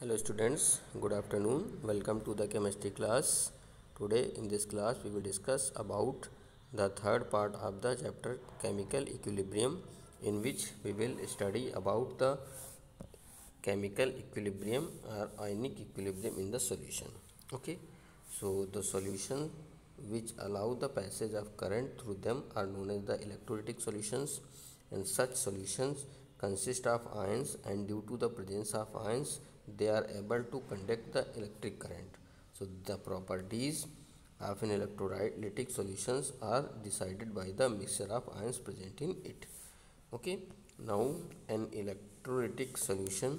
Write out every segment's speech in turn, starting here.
Hello students, good afternoon. Welcome to the chemistry class. Today in this class we will discuss about the third part of the chapter chemical equilibrium, in which we will study about the chemical equilibrium or ionic equilibrium in the solution. Okay, so the solution which allow the passage of current through them are known as the electrolytic solutions, and such solutions consist of ions, and due to the presence of ions they are able to conduct the electric current. So the properties of an electrolytic solutions are decided by the mixture of ions present in it. Okay, now an electrolytic solution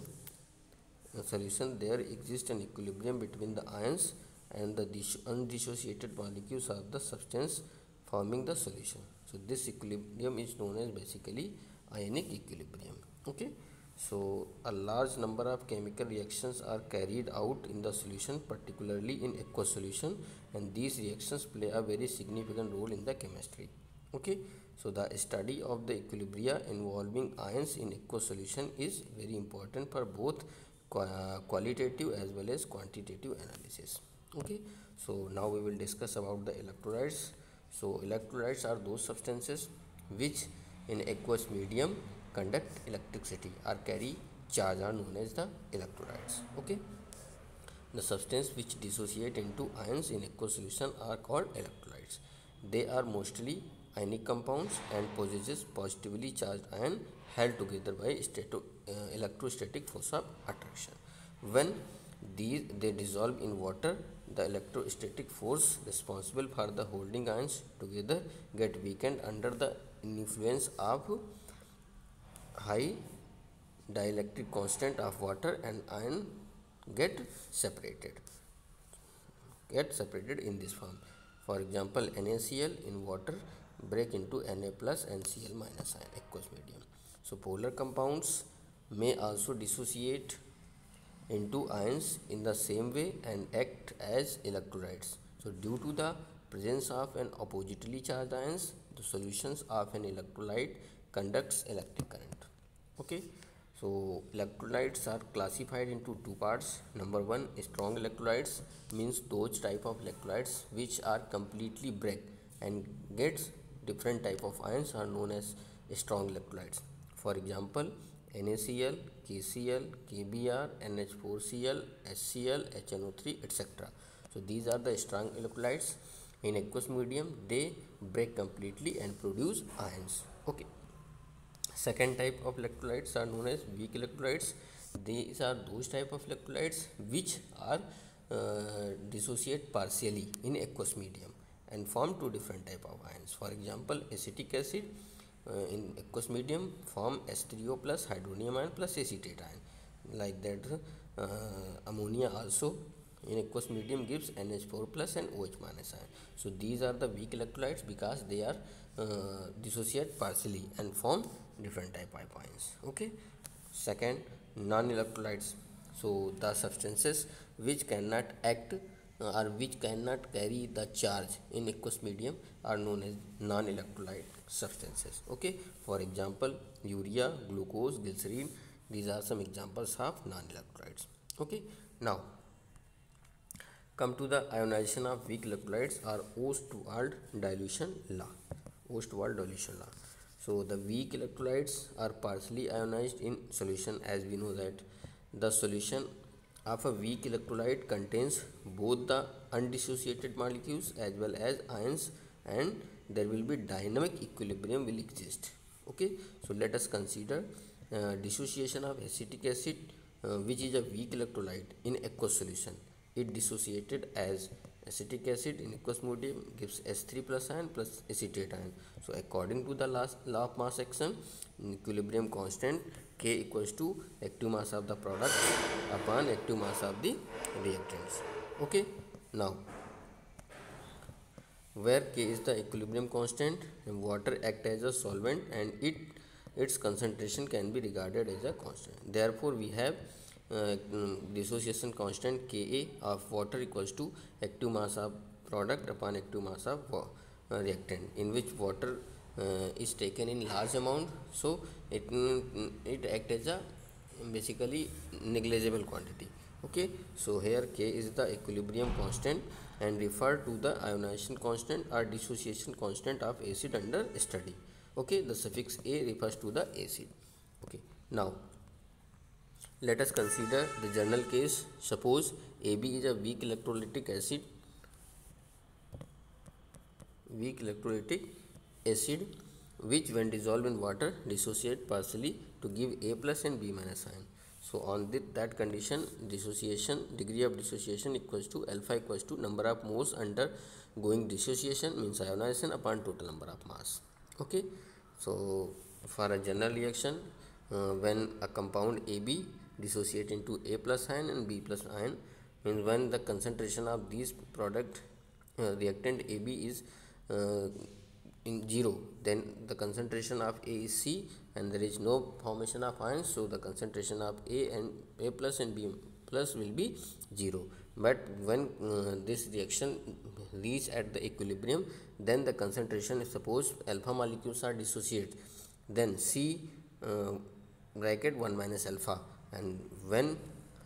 there exists an equilibrium between the ions and the undissociated molecules of the substance forming the solution. So this equilibrium is known as basically ionic equilibrium. Okay, so a large number of chemical reactions are carried out in the solution, particularly in aqueous solution, and these reactions play a very significant role in the chemistry. Okay, so the study of the equilibria involving ions in aqueous solution is very important for both qualitative as well as quantitative analysis. Okay, so now we will discuss about the electrolytes. So electrolytes are those substances which in aqueous medium conduct electricity or carry charge, are known as the electrolytes. Okay, the substance which dissociate into ions in aqueous solution are called electrolytes. They are mostly ionic compounds and possesses positively charged ion held together by electrostatic force of attraction. When they dissolve in water, the electrostatic force responsible for the holding ions together get weakened under the influence of high dielectric constant of water, and ion get separated in this form. For example, NaCl in water break into Na plus and Cl minus ion aqueous medium. So polar compounds may also dissociate into ions in the same way and act as electrolytes. So due to the presence of an oppositely charged ions, the solutions of an electrolyte conducts electric current. Okay, so electrolytes are classified into two parts. Number one, strong electrolytes means those type of electrolytes which are completely break and gets different type of ions are known as strong electrolytes. For example, NaCl, KCl, KBr, NH4Cl, HCl, HNO3, etc. So these are the strong electrolytes. In aqueous medium they break completely and produce ions. Okay, second type of electrolytes are known as weak electrolytes. These are those type of electrolytes which are dissociate partially in aqueous medium and form two different type of ions. For example, acetic acid in aqueous medium form H3O plus hydronium ion plus acetate ion. Like that, ammonia also in aqueous medium gives NH4 plus and OH minus ion. So these are the weak electrolytes because they are dissociate partially and form different type of ions. Okay, second, non-electrolytes. So the substances which cannot act or which cannot carry the charge in aqueous medium are known as non-electrolyte substances. Okay, for example, urea, glucose, glycerine, these are some examples of non-electrolytes. Okay, now come to the ionization of weak electrolytes or Ostwald dilution law. Ostwald dilution law. So the weak electrolytes are partially ionized in solution, as we know that the solution of a weak electrolyte contains both the undissociated molecules as well as ions, and there will be dynamic equilibrium will exist. Okay, so let us consider dissociation of acetic acid, which is a weak electrolyte in aqueous solution. It dissociated as acetic acid in aqueous medium gives H3 plus ion plus acetate ion. So according to the law of mass action, equilibrium constant K equals to active mass of the product upon active mass of the reactants. Okay, now where K is the equilibrium constant, water act as a solvent and its concentration can be regarded as a constant. Therefore we have dissociation constant Ka of water equals to active mass of product upon active mass of reactant, in which water is taken in large amount, so it act as a basically negligible quantity. Okay, so here K is the equilibrium constant and refer to the ionization constant or dissociation constant of acid under study. Okay, the suffix A refers to the acid. Okay, now let us consider the general case. Suppose AB is a weak electrolytic acid which when dissolved in water dissociate partially to give A plus and B minus ion. So on that condition, degree of dissociation equals to alpha equals to number of moles undergoing dissociation means ionization upon total number of mass. Okay, so for a general reaction, when a compound AB dissociate into A plus ion and B plus ion, means when the concentration of these product reactant AB is uh, in 0, then the concentration of A is C and there is no formation of ions, so the concentration of A plus and B plus will be 0. But when this reaction reach at the equilibrium, then the concentration, suppose alpha molecules are dissociate, then C bracket 1 minus alpha, and when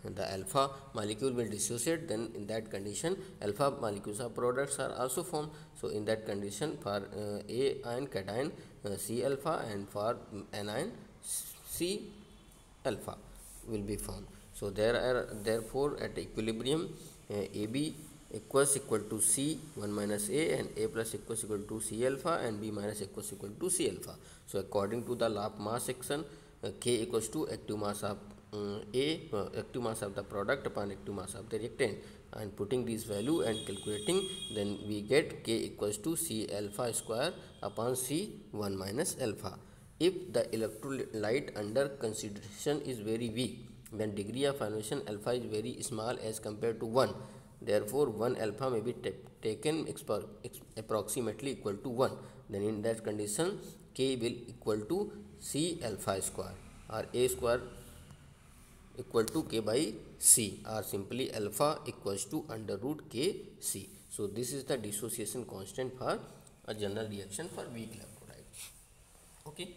the alpha molecule will dissociate, then in that condition alpha molecules or products are also formed. So in that condition, for A ion cation C alpha and for anion C alpha will be formed. So therefore at equilibrium AB equal to C 1 minus A and A plus equal to C alpha and B minus equal to C alpha. So according to the law of mass section, K equals to active mass of active mass of the product upon active mass of the reactant, and putting this value and calculating, then we get K equals to C alpha square upon C 1 minus alpha. If the electrolyte under consideration is very weak, then degree of ionization alpha is very small as compared to 1. Therefore 1 alpha may be taken approximately equal to 1. Then in that condition K will equal to C alpha square, or A square equal to K by C, or simply alpha equals to under root K C. So this is the dissociation constant for a general reaction for weak electrolyte. Okay.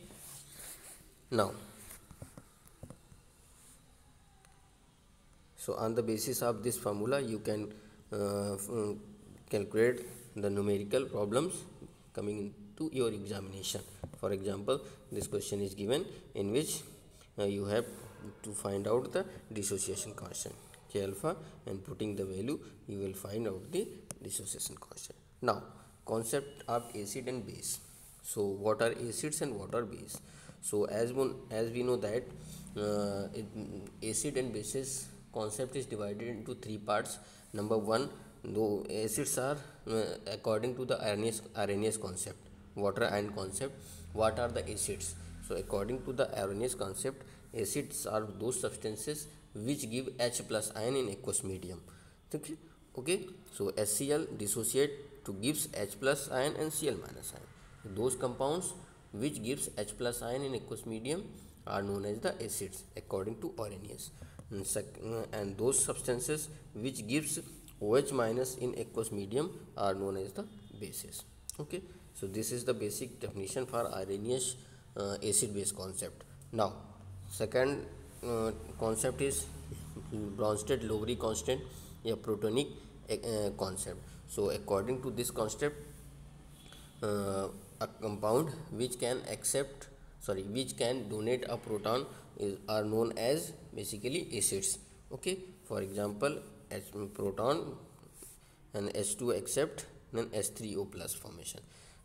Now, so on the basis of this formula, you can calculate the numerical problems coming into your examination. For example, this question is given in which you have to find out the dissociation constant K alpha, and putting the value you will find out the dissociation constant. Now, concept of acid and base. So what are acids and what are base? So as we know that acid and bases concept is divided into three parts. Number one, though acids are according to the Arrhenius concept, water ion concept. What are the acids? So according to the Arrhenius concept, acids are those substances which give H plus ion in aqueous medium. Okay, so HCl dissociate to gives H plus ion and Cl minus ion. Those compounds which gives H plus ion in aqueous medium are known as the acids according to Arrhenius. And those substances which gives OH minus in aqueous medium are known as the bases. Okay, so this is the basic definition for Arrhenius acid base concept. Now second concept is Bronsted-Lowry constant, a protonic concept. So according to this concept, a compound which can donate a proton are known as basically acids. Okay, for example, as proton and H2 accept, then H3O plus formation.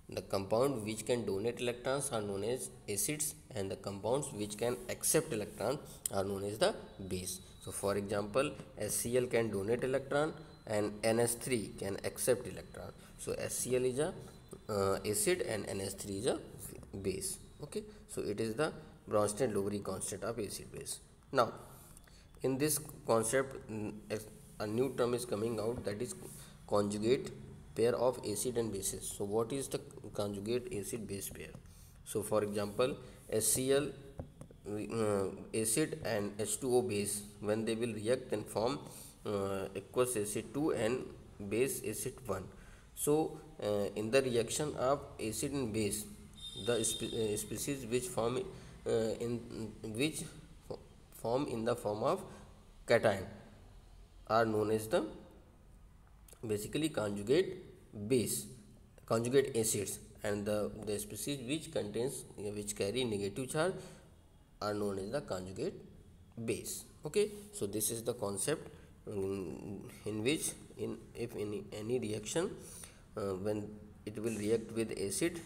The compound which can donate electrons are known as acids, and the compounds which can accept electrons are known as the base. So for example, HCl can donate electron and NH3 can accept electron. So HCl is a acid and NH3 is a base. Okay, so it is the Bronsted-Lowry constant of acid base. Now in this concept, a new term is coming out, that is conjugate pair of acid and bases. So what is the conjugate acid base pair? So for example, HCl acid and H2O base, when they will react and form aqueous acid 2 and base acid 1. So in the reaction of acid and base, the species which form in the form of cation, are known as the basically conjugate acids, and the species which carry negative charge are known as the conjugate base. Okay, so this is the concept in which if any reaction when it will react with acid,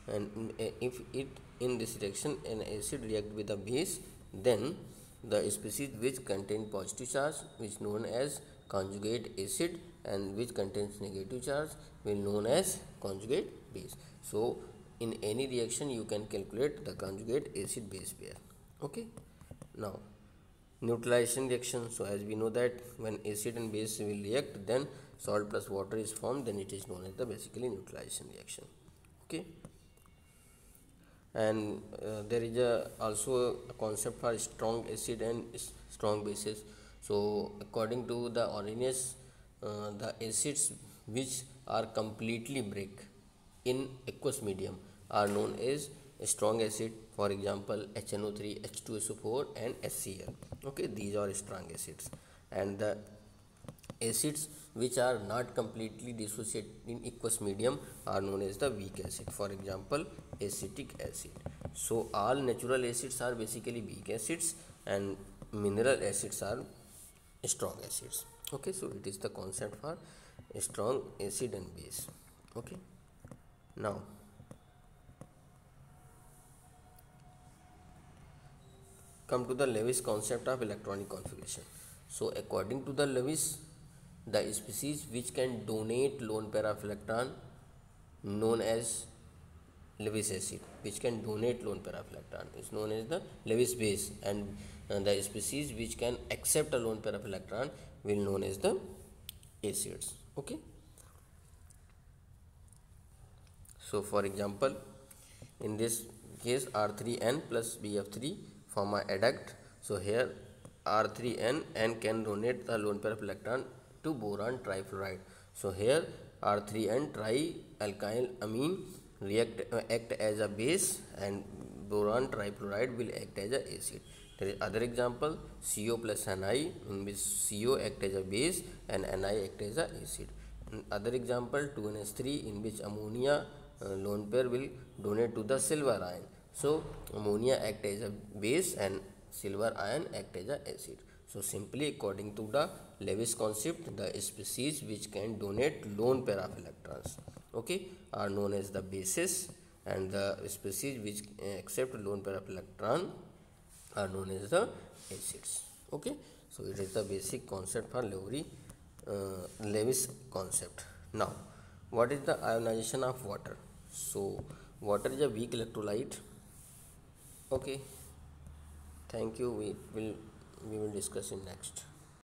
and if it in this reaction an acid react with a base, then the species which contain positive charge, which known as conjugate acid, and which contains negative charge will known as conjugate base. So in any reaction you can calculate the conjugate acid base pair. Okay, now neutralization reaction. So as we know that when acid and base will react, then salt plus water is formed, then it is known as the basically neutralization reaction. Okay, and there is also a concept for strong acid and strong bases. So according to the Arrhenius, the acids which are completely break in aqueous medium are known as a strong acid. For example, HNO3, H2SO4 and HCl. Okay, these are strong acids. And the acids which are not completely dissociated in aqueous medium are known as the weak acid. For example, acetic acid. So all natural acids are basically weak acids, and mineral acids are strong acids. Okay, so it is the concept for strong acid and base. Okay, now come to the Lewis concept of electronic configuration. So according to the Lewis, the species which can donate lone pair of electron known as Lewis acid, which can donate lone pair of electron, is known as the Lewis base, and the species which can accept a lone pair of electron will known as the acids. Okay, so for example, in this case R3N plus BF3 form a adduct. So here R3N can donate the lone pair of electron to boron trifluoride. So here R3N trialkyl amine act as a base, and boron trifluoride will act as a acid. There is other example, CO plus Ni, in which CO act as a base and Ni act as a acid. Other example, 2NH3, in which ammonia lone pair will donate to the silver ion. So ammonia act as a base and silver ion act as a acid. So simply according to the Lewis concept, the species which can donate lone pair of electrons, okay, are known as the bases, and the species which accept lone pair of electron are known as the acids. Okay, so it is the basic concept for Lewis concept. Now, what is the ionization of water? So water is a weak electrolyte. Okay, thank you. We will discuss in next.